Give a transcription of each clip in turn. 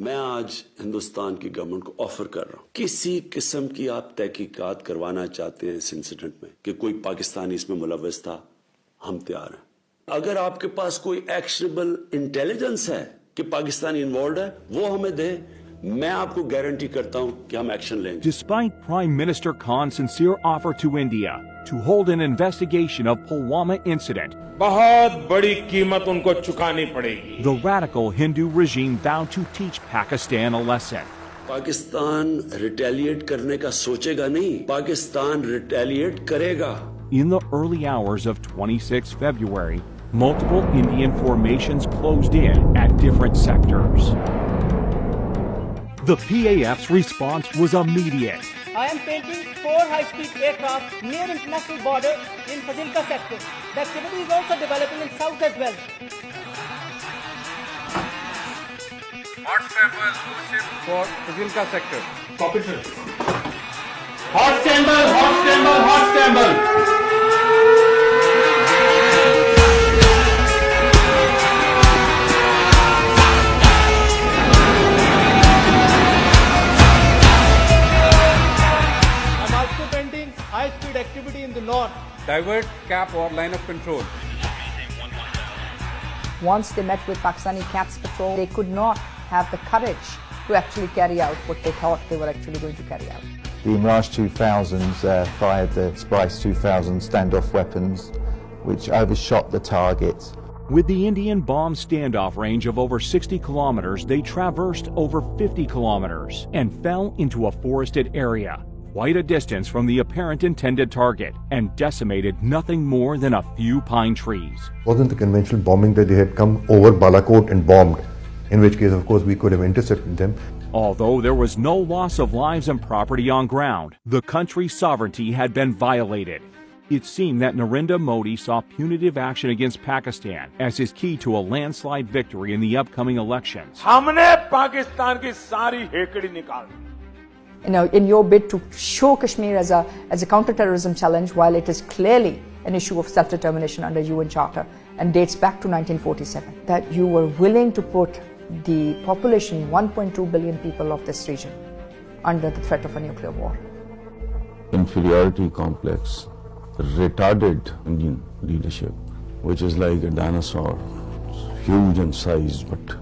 मैं आज हिंदुस्तान की गवर्नमेंट को ऑफर कर रहा हूं, किसी किस्म की आप तहकीकात करवाना चाहते हैं इस इंसिडेंट में कि कोई पाकिस्तानी इसमें मुलव्वस था, हम तैयार हैं। अगर आपके पास कोई एक्शनेबल इंटेलिजेंस है कि पाकिस्तानी इन्वॉल्व है, वो हमें दे, मैं आपको गारंटी करता हूं कि हम एक्शन लेंगे। Despite Prime Minister Khan's sincere offer to India to hold an investigation of Pulwama incident, बहुत बड़ी कीमत उनको चुकानी पड़ेगी। the radical Hindu regime vowed to teach Pakistan a lesson. Pakistan retaliate करने का सोचेगा नहीं, पाकिस्तान रिटेलिएट करेगा। In the early hours of 26 February, multiple Indian formations closed in at different sectors. The PAF's response was immediate. I am painting 4 high-speed aircraft near international border in Fazilka sector. The activity is also developing in south as well. Hot scramble, ship for Fazilka sector. Copy sir. Hot scramble, hot scramble, hot scramble. High-speed activity in the north. Divert cap or line of control. Once they met with Pakistani CAPS patrol, they could not have the courage to actually carry out what they thought they were actually going to carry out. The Mirage 2000s fired the Spice 2000 standoff weapons, which overshot the target. With the Indian bomb standoff range of over 60 kilometers, they traversed over 50 kilometers and fell into a forested area, quite a distance from the apparent intended target, and decimated nothing more than a few pine trees. It wasn't the conventional bombing that they had come over Balakot and bombed, in which case, of course, we could have intercepted them. Although there was no loss of lives and property on ground, the country's sovereignty had been violated. It seemed that Narendra Modi saw punitive action against Pakistan as his key to a landslide victory in the upcoming elections. हमने पाकिस्तान की सारी हेकड़ी निकाल दी। In your bid to show Kashmir as a counter-terrorism challenge, while it is clearly an issue of self-determination under UN Charter and dates back to 1947, that you were willing to put the population, 1.2 billion people of this region, under the threat of a nuclear war. Inferiority complex, retarded Indian leadership, which is like a dinosaur, huge in size but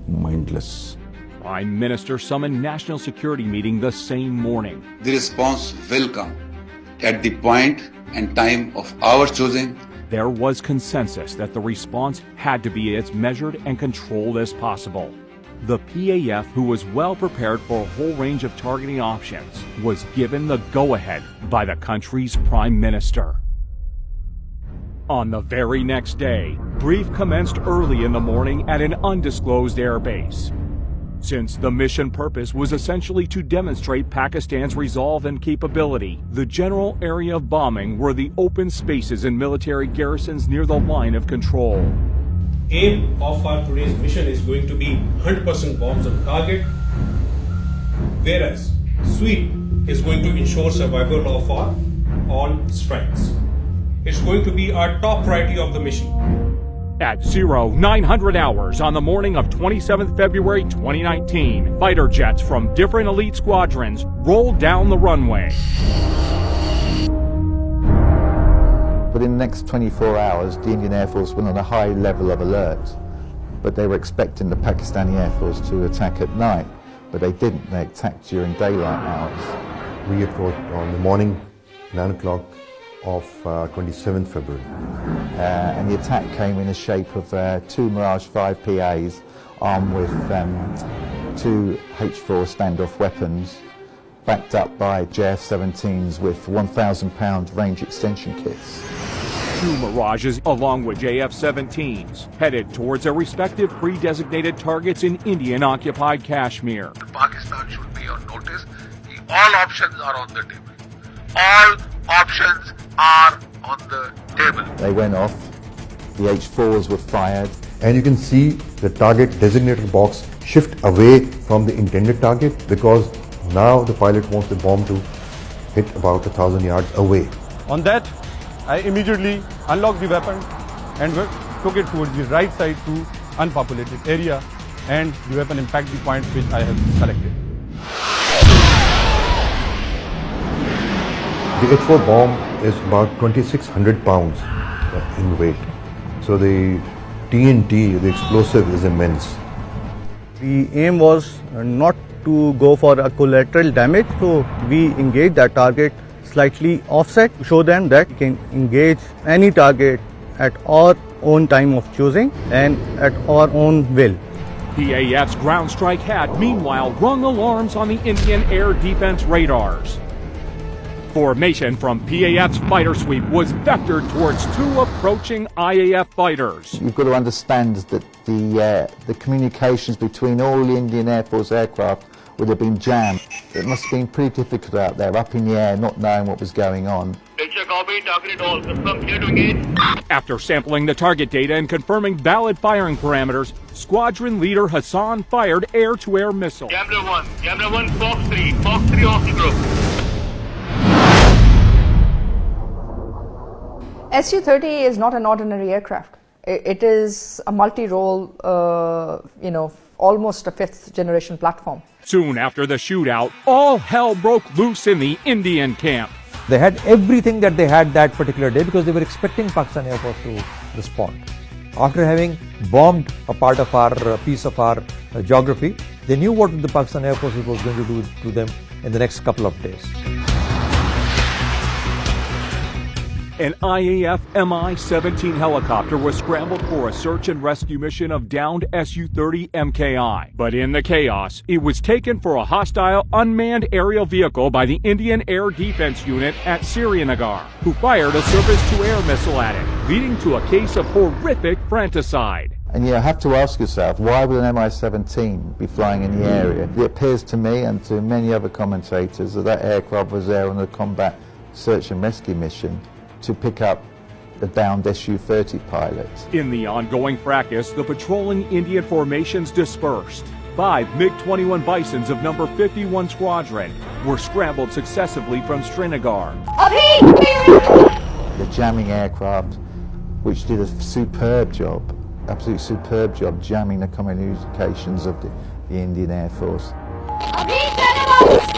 mindless. Prime Minister summoned national security meeting the same morning. The response will come at the point and time of our choosing. There was consensus that the response had to be as measured and controlled as possible. The PAF, who was well prepared for a whole range of targeting options, was given the go-ahead by the country's Prime Minister. On the very next day, brief commenced early in the morning at an undisclosed airbase. Since the mission purpose was essentially to demonstrate Pakistan's resolve and capability, the general area of bombing were the open spaces and military garrisons near the line of control. Aim of our today's mission is going to be 100% bombs on target, whereas sweep is going to ensure survival of our all strikes. It's going to be our top priority of the mission. At 0900 hours on the morning of 27th February 2019, fighter jets from different elite squadrons rolled down the runway. Within the next 24 hours, the Indian Air Force went on a high level of alert, but they were expecting the Pakistani Air Force to attack at night, but they didn't. They attacked during daylight hours. We approached on the morning, 9 o'clock of 27th February. And the attack came in the shape of 2 Mirage 5 PAs armed with 2 H4 standoff weapons, backed up by JF-17s with 1,000-pound range extension kits. 2 Mirages along with JF-17s headed towards their respective pre-designated targets in Indian-occupied Kashmir. Pakistan should be on notice. All options are on the table. All options are on the table. They went off, the H4s were fired. And you can see the target designated box shift away from the intended target because now the pilot wants the bomb to hit about 1,000 yards away. On that, I immediately unlocked the weapon and took it towards the right side to unpopulated area and the weapon impact the point which I have selected. The H4 bomb is about 2,600 pounds in weight. So the TNT, the explosive, is immense. The aim was not to go for a collateral damage, so we engaged that target slightly offset to show them that we can engage any target at our own time of choosing and at our own will. PAF's ground strike had, meanwhile, rung alarms on the Indian air defense radars. Formation from PAF's fighter sweep was vectored towards two approaching IAF fighters. You've got to understand that the communications between all the Indian Air Force aircraft would have been jammed. It must have been pretty difficult out there, up in the air, not knowing what was going on. After sampling the target data and confirming valid firing parameters, squadron leader Hassan fired air-to-air missile. Camera 1, Fox 3 off the group. Su-30 is not an ordinary aircraft. It is a multi-role, almost a fifth-generation platform. Soon after the shootout, all hell broke loose in the Indian camp. They had everything that they had that particular day because they were expecting Pakistan Air Force to respond. After having bombed a part of our piece of our geography, they knew what the Pakistan Air Force was going to do to them in the next couple of days. An IAF Mi-17 helicopter was scrambled for a search and rescue mission of downed Su-30 MKI. But in the chaos, it was taken for a hostile unmanned aerial vehicle by the Indian Air Defense Unit at Srinagar, who fired a surface-to-air missile at it, leading to a case of horrific fratricide. And you have to ask yourself, why would an Mi-17 be flying in the area? It appears to me and to many other commentators that that aircraft was there on a combat search and rescue mission to pick up the downed Su-30 pilot. In the ongoing fracas, the patrolling Indian formations dispersed. 5 MiG-21 Bisons of number 51 Squadron were scrambled successively from Srinagar. The jamming aircraft, which did a superb job, absolutely superb job jamming the communications of the Indian Air Force.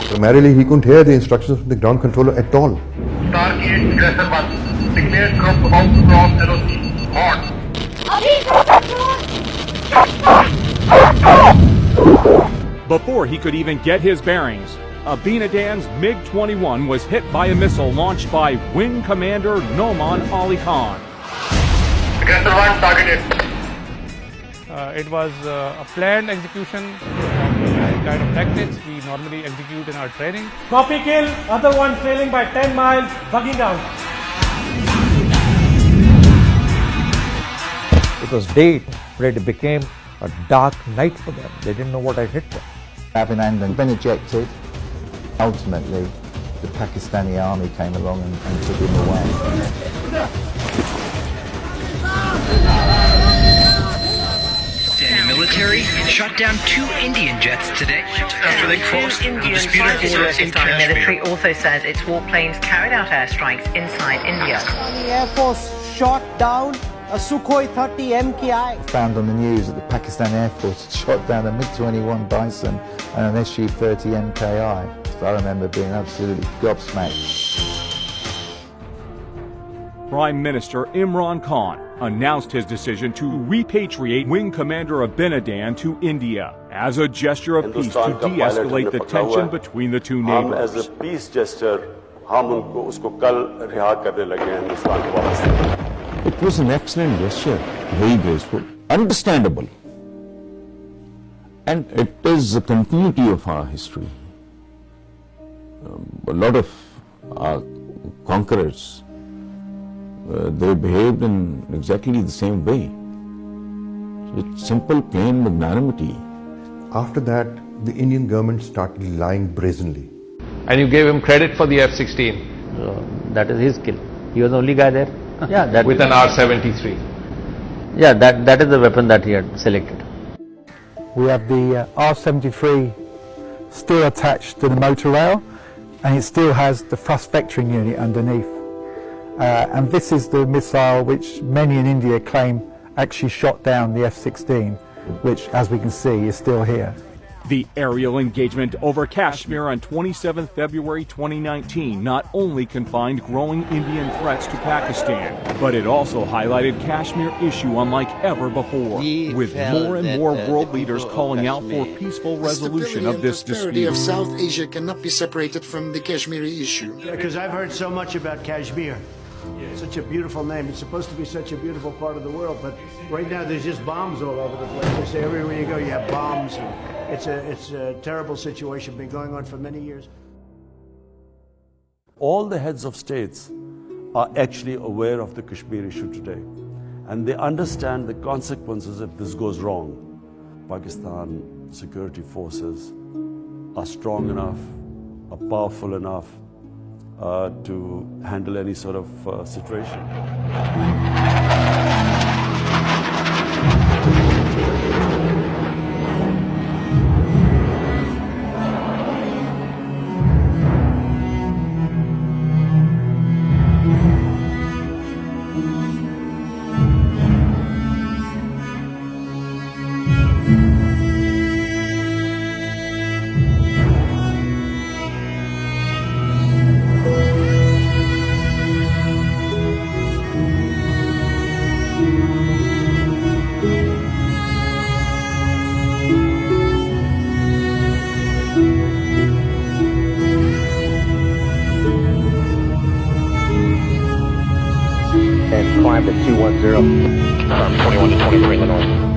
Primarily, he couldn't hear the instructions from the ground controller at all. Stargate Aggressor 1, declare group out to cross LOC. Before he could even get his bearings, Abinadan's MiG-21 was hit by a missile launched by Wing Commander Noman Ali Khan. Aggressor 1 targeted. It was a planned execution of the kind of tactics we normally execute in our training. Copy kill, other one trailing by 10 miles, bugging out. It was day, but it became a dark night for them. They didn't know what had hit them. Abinandan been ejected. Ultimately, the Pakistani army came along and took him away. Military shot down 2 Indian jets today after they crossed the disputed border in Pakistani military Kashmir. also says its warplanes carried out airstrikes inside India. Pakistani Air Force shot down a Sukhoi 30 MKI. Found on the news that the Pakistan Air Force had shot down a MiG-21 Bison and an Su-30 MKI. So I remember being absolutely gobsmacked. Prime Minister Imran Khan announced his decision to repatriate Wing Commander Abinadan to India as a gesture of peace to de-escalate the tension between the two neighbors. As a peace gesture, हम उनको उसको कल रिहा करने लगे हैं हिंदुस्तान को वापस. It was an excellent gesture, very graceful, understandable. And it is a continuity of our history. A lot of our conquerors, they behaved in exactly the same way. It's simple, plain magnanimity. After that, the Indian government started lying brazenly. And you gave him credit for the F-16. That is his skill. He was the only guy there. Yeah, that with an R-73. Yeah, that is the weapon that he had selected. We have the R-73 still attached to the motor rail, and it still has the thrust vectoring unit underneath. And this is the missile which many in India claim actually shot down the F-16. which, as we can see, is still here. The aerial engagement over Kashmir on 27 February 2019 not only confined growing Indian threats to Pakistan, but it also highlighted Kashmir issue unlike ever before, with more and more world leaders calling out for peaceful resolution of this dispute. Of South Asia cannot be separated from the Kashmiri issue. Because I've heard so much about Kashmir. Such a beautiful name. It's supposed to be such a beautiful part of the world, but right now there's just bombs all over the place. They say everywhere you go you have bombs. It's a terrible situation, been going on for many years. All the heads of states are actually aware of the Kashmir issue today, and they understand the consequences if this goes wrong. Pakistan security forces are strong enough, are powerful enough to handle any sort of situation. And climbed at 210. 21 to 23 in the north.